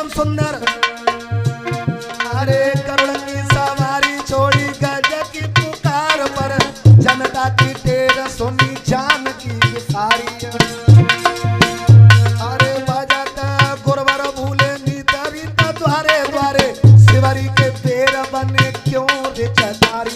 श्याम सुंदर। अरे करुण की सवारी छोड़ी गज की पुकार पर, जनता की टेर सुनी जानकी की सारी। अरे बजत गुरवर भूले नीता रीता द्वारे द्वारे, शिवरी के पेड़ बने क्यों रे चतारी।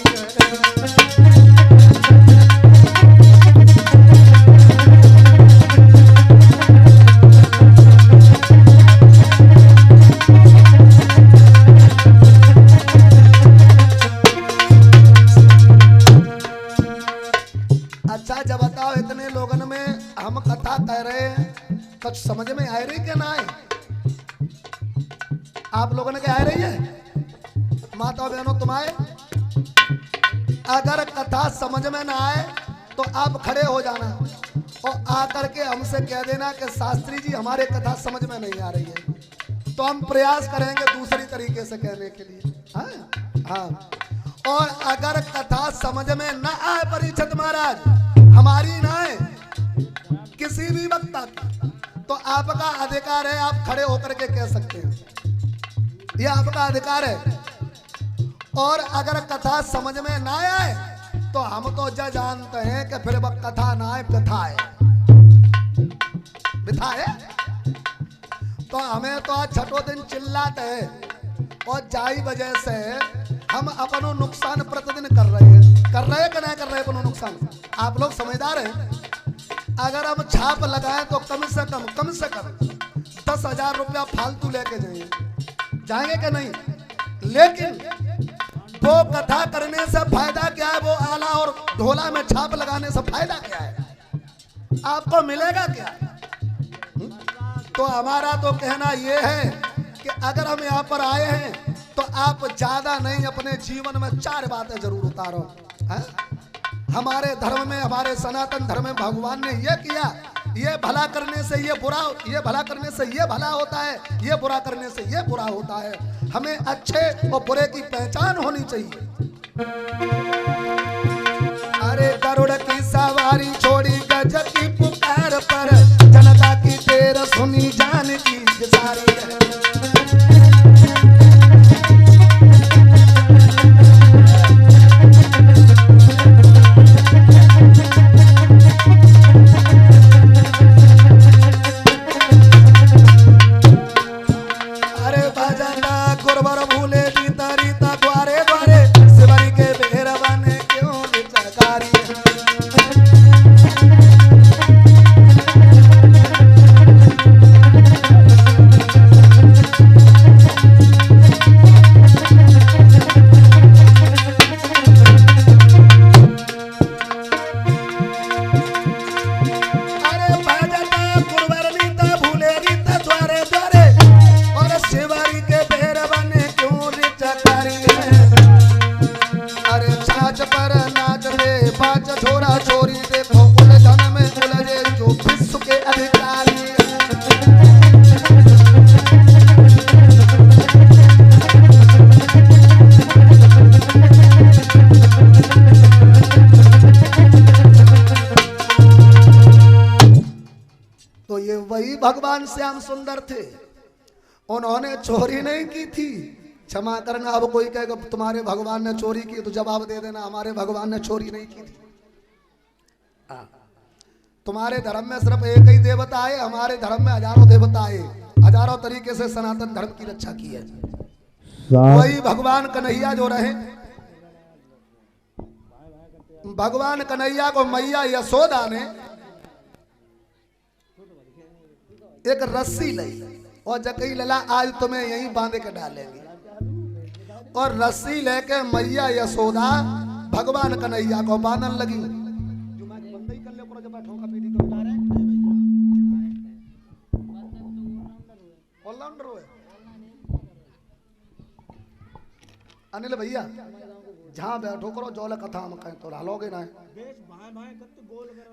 अच्छा जब बताओ इतने लोगन में हम कथा कह रहे हैं, कुछ समझ में आ रही क्या ना आए? आप लोगों ने क्या आ रही है माता बहनों तुम्हारे? अगर कथा समझ में ना आए तो आप खड़े हो जाना और आकर के हमसे कह देना कि शास्त्री जी हमारे कथा समझ में नहीं आ रही है, तो हम प्रयास करेंगे दूसरी तरीके से कहने के लिए। हाँ हाँ। और अगर कथा समझ में ना आए परीक्षित महाराज, हमारी ना आए किसी भी वक्ता की, तो आपका अधिकार है, आप खड़े होकर के कह सकते हैं, यह आपका अधिकार है। और अगर कथा समझ में ना आए तो हम तो जानते हैं कि फिर वह कथा ना आए व्यथा है, व्यथा है। तो हमें तो आज छठो दिन चिल्लाते हैं और जाई वजह से हम अपनो नुकसान प्रतिदिन कर रहे हैं कि नहीं कर रहे अपनो नुकसान? आप लोग समझदार हैं। अगर हम छाप लगाएं तो कम से कम 10,000 रुपया फालतू लेके जाएंगे कि नहीं? लेकिन वो कथा करने से फायदा क्या है? वो आला और ढोला में छाप लगाने से फायदा क्या है? आपको मिलेगा क्या? तो हमारा तो कहना यह है कि अगर हम यहाँ पर आए हैं तो आप ज्यादा नहीं, अपने जीवन में 4 बातें जरूर उतारो। है? हमारे धर्म में, हमारे सनातन धर्म में भगवान ने ये किया, ये भला करने से ये बुरा, ये भला करने से ये भला होता है, ये बुरा करने से ये बुरा होता है। हमें अच्छे और बुरे की पहचान होनी चाहिए। अरे गरुड़ की सवारी छोड़ी गज की पुकार पर, जनता की टेर सुनी जानकी की सारी। भगवान श्याम सुंदर थे, उन्होंने चोरी नहीं की थी। क्षमा करना, अब कोई कहेगा तुम्हारे भगवान ने चोरी की तो जवाब दे देना हमारे भगवान ने चोरी नहीं की थी। तुम्हारे धर्म में सिर्फ एक ही देवता है, हमारे धर्म में हजारों देवता है, हजारों तरीके से सनातन धर्म की रक्षा की है। वही भगवान कन्हैया जो रहे, भगवान कन्हैया को मैया यशोदा ने एक रस्सी ली और जकई लला आज तुम्हें यहीं बांधे के डालेंगे, और रस्सी लेके मैया यशोदा भगवान कन्हैया को बांधन लगी। अनिल भैया जहाँ बैठो करो जोल कथा हम कहें तो डालोगे ना,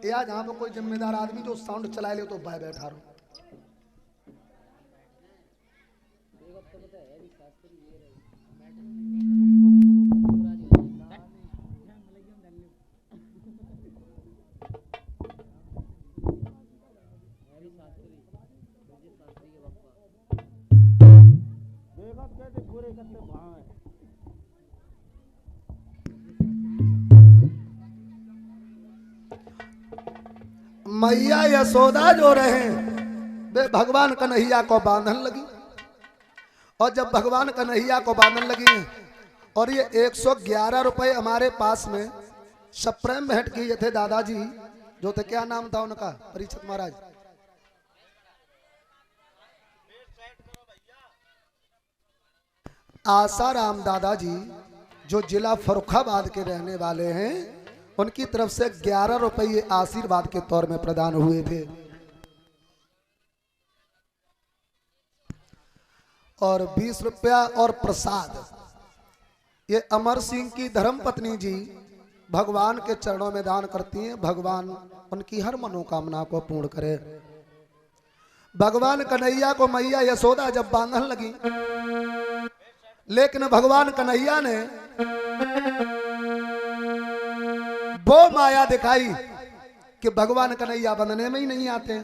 या जहाँ पर कोई जिम्मेदार आदमी जो साउंड चला ले तो भाई बैठा रहो। मैया यशोदा जो रहे वे भगवान कन्हैया को बांधन लगी। और जब भगवान कन्हैया को बांधन लगी और ये 111 रुपए हमारे पास में सप्रेम भेंट किए थे दादाजी जो थे, क्या नाम था उनका, परीक्षित महाराज, आसाराम दादाजी जो जिला फर्रुखाबाद के रहने वाले हैं, उनकी तरफ से 11 रुपये आशीर्वाद के तौर में प्रदान हुए थे। और 20 रुपया और प्रसाद ये अमर सिंह की धर्म पत्नी जी भगवान के चरणों में दान करती हैं। भगवान उनकी हर मनोकामना को पूर्ण करे। भगवान कन्हैया को मैया यशोदा जब बांधन लगी, लेकिन भगवान कन्हैया ने वो माया दिखाई कि भगवान कन्हैया बंधने में ही नहीं आते।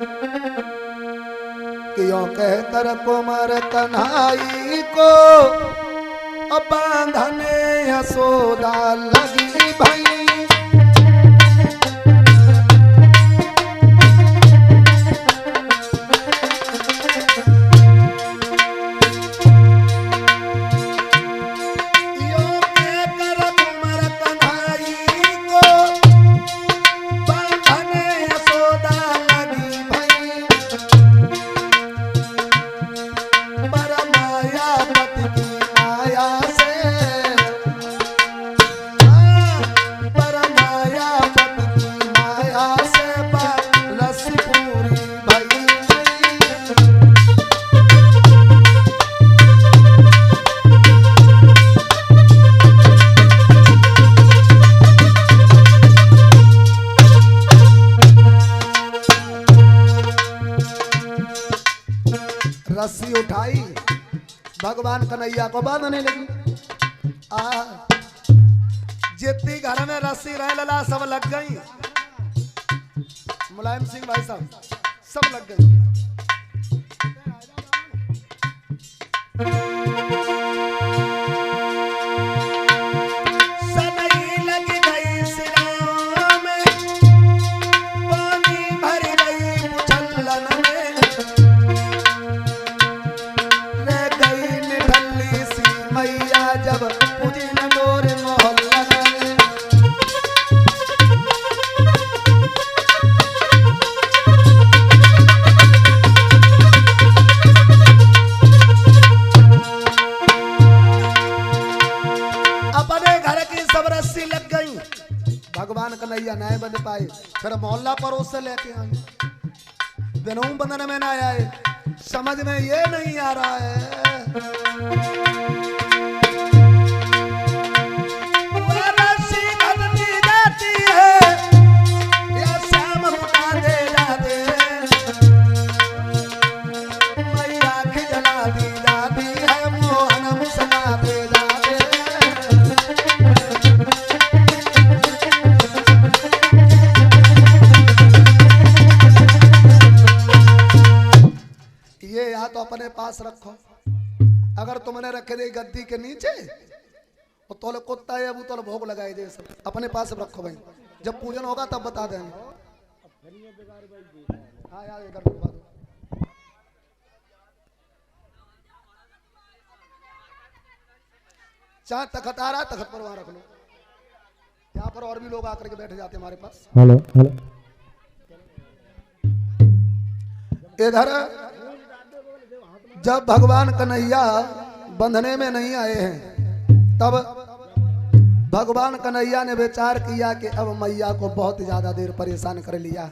कि यों कहकर कुमार कन्हई को बांधने यशोदा लगी भाई। रस्सी उठाई, भगवान कन्हैया को बांधने लगी। जितनी घर में रस्सी रह लला सब लग गई। मुलायम सिंह भाई साहब सब लग गई। भगवान कन्हैया नहीं बन पाए, फिर मोहल्ला पड़ोस से लेके आए, दिनों बंधन में ना आए। समझ में ये नहीं आ रहा है। तो अपने पास रखो, अगर तुमने रखे दे गद्दी के नीचे तो तोले कुत्ता है वो तोले भोग लगाए दे। सब अपने पास रखो भाई, जब पूजन होगा तब बता देंगे। हाँ यार इधर चाहे तखत आ रहा है तखत पर वहां रख लो। यहाँ पर और भी लोग आकर के बैठ जाते हमारे पास। हेलो हेलो इधर जब भगवान कन्हैया बंधने में नहीं आए हैं, तब भगवान कन्हैया ने विचार किया कि अब मैया को बहुत ज्यादा देर परेशान कर लिया।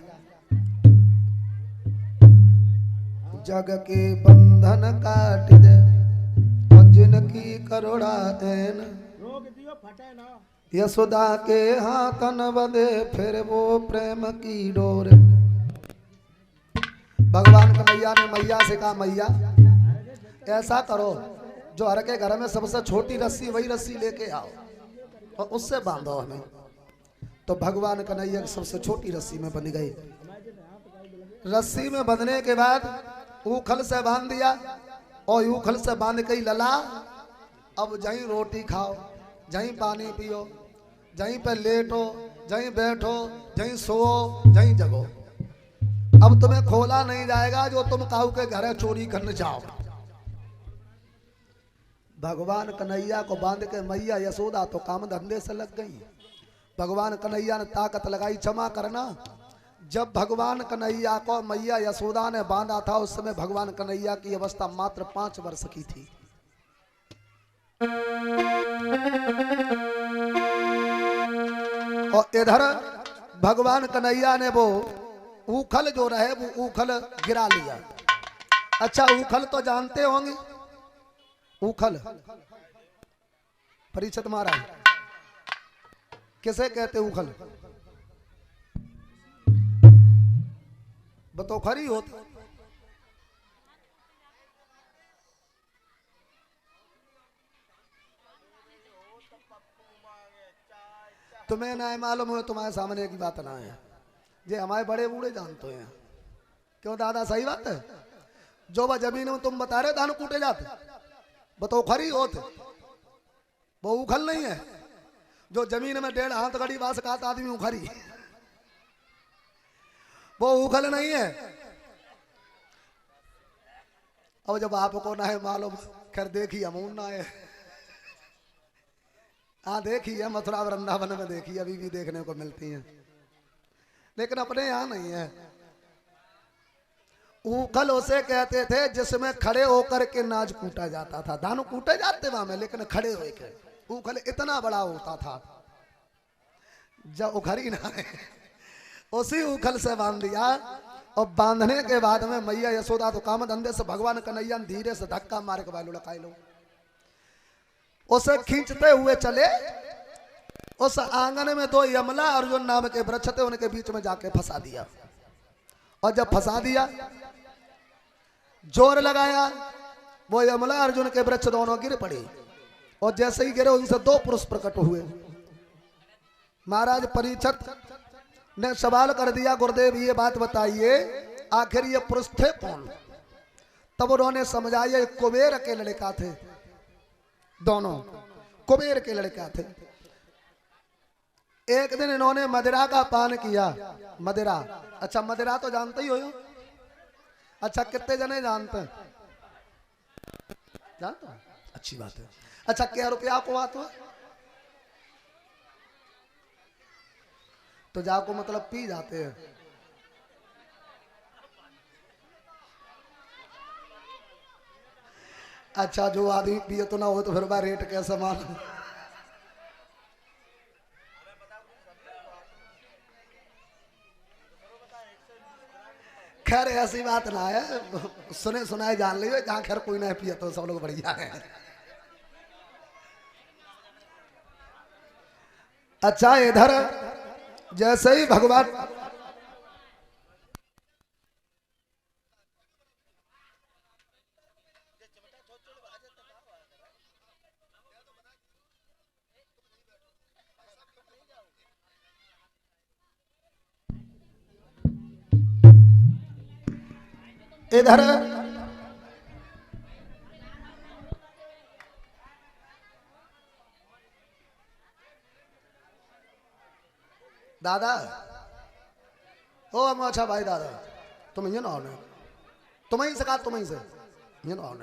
जग के बंधन काट दे और जिनकी करोड़ा ऐन, यशोदा के हाथन बंधे फिर वो प्रेम की डोर। भगवान कन्हैया ने मैया से कहा, मैया ऐसा करो जो हर के घर में सबसे छोटी रस्सी वही रस्सी लेके आओ और उससे बांधो हमें। तो भगवान कन्हैया सबसे छोटी रस्सी में बंध गई। रस्सी में बंधने के बाद ऊखल से बांध दिया और ऊखल से बांध के लला, अब जहीं रोटी खाओ, जहीं पानी पियो, जहीं पे लेटो, जहीं बैठो, जहीं सो, जहीं जगो, अब तुम्हें खोला नहीं जाएगा जो तुम काहू के घर चोरी करने जाओ। भगवान कन्हैया को बांध के मैया यशोदा तो काम धंधे से लग गई। भगवान कन्हैया ने ताकत लगाई क्षमा करना। जब भगवान कन्हैया को मैया यशोदा ने बांधा था उस समय भगवान कन्हैया की अवस्था मात्र 5 वर्ष की थी। और इधर भगवान कन्हैया ने वो ऊखल जो रहे वो ऊखल गिरा लिया। अच्छा ऊखल तो जानते होंगे, ऊखल परीक्षित महाराज किसे कहते ऊखल? बतो खरी होती। तुम्हें ना मालूम हो, तुम्हारे सामने की बात ना है, ये हमारे बड़े बूढ़े जानते हैं। क्यों दादा सही बात है। जो वह जमीन में तुम बता रहे धान कूटे जाते, बताओ खरी होते, वो उखल नहीं है। जो जमीन में 1.5 हाथ गड़ी बास काट आदमी उखरी, वो उखल नहीं है। अब जब आपको ना है मालूम, खैर देखी अमून ना है। हाँ देखी है, मथुरा वृंदावन में देखी, अभी भी देखने को मिलती हैं, लेकिन अपने यहाँ नहीं है। ऊखल उसे कहते थे जिसमें खड़े होकर के नाज कूटा जाता था। धान कूटे जाते वहां में, लेकिन खड़े होकर। ऊखल इतना बड़ा होता था, जब उखरी ना है उसी ऊखल से बांध दिया। और बांधने के बाद में मैया यशोदा तो काम धंधे से भगवान कन्हैया धीरे से धक्का मार के बालू लकाई लो, उसे खींचते हुए चले। उस आंगन में 2 यमला अर्जुन नाम के वृक्ष थे, उनके बीच में जाके फंसा दिया। और जब फंसा दिया, जोर लगाया, वो यमला अर्जुन के वृक्ष दोनों गिर पड़े। और जैसे ही गिरे उनसे 2 पुरुष प्रकट हुए। महाराज परीक्षित ने सवाल कर दिया, गुरुदेव ये बात बताइए आखिर ये पुरुष थे कौन? तब उन्होंने समझाया ये कुबेर के लड़का थे, दोनों कुबेर के लड़का थे। एक दिन इन्होंने मदिरा का पान किया। मदिरा, अच्छा मदिरा तो जानते ही हो। अच्छा कितने जने जानते हैं? जानते हैं? अच्छी बात है। अच्छा क्या रुपया को बात हो तो जाको मतलब पी जाते हैं। अच्छा जो आदमी पिए तो ना हो तो फिर बार रेट कैसा मालूम? खैर ऐसी बात ना है, सुने सुनाए जान लियो। जहाँ खैर कोई ना पिए तो सब लोग बढ़िया है। अच्छा इधर जैसे ही भगवान इधर दादा ओ अच्छा भाई दादा तुम ये ना तुम ही से कहा, तुम ही से ये ना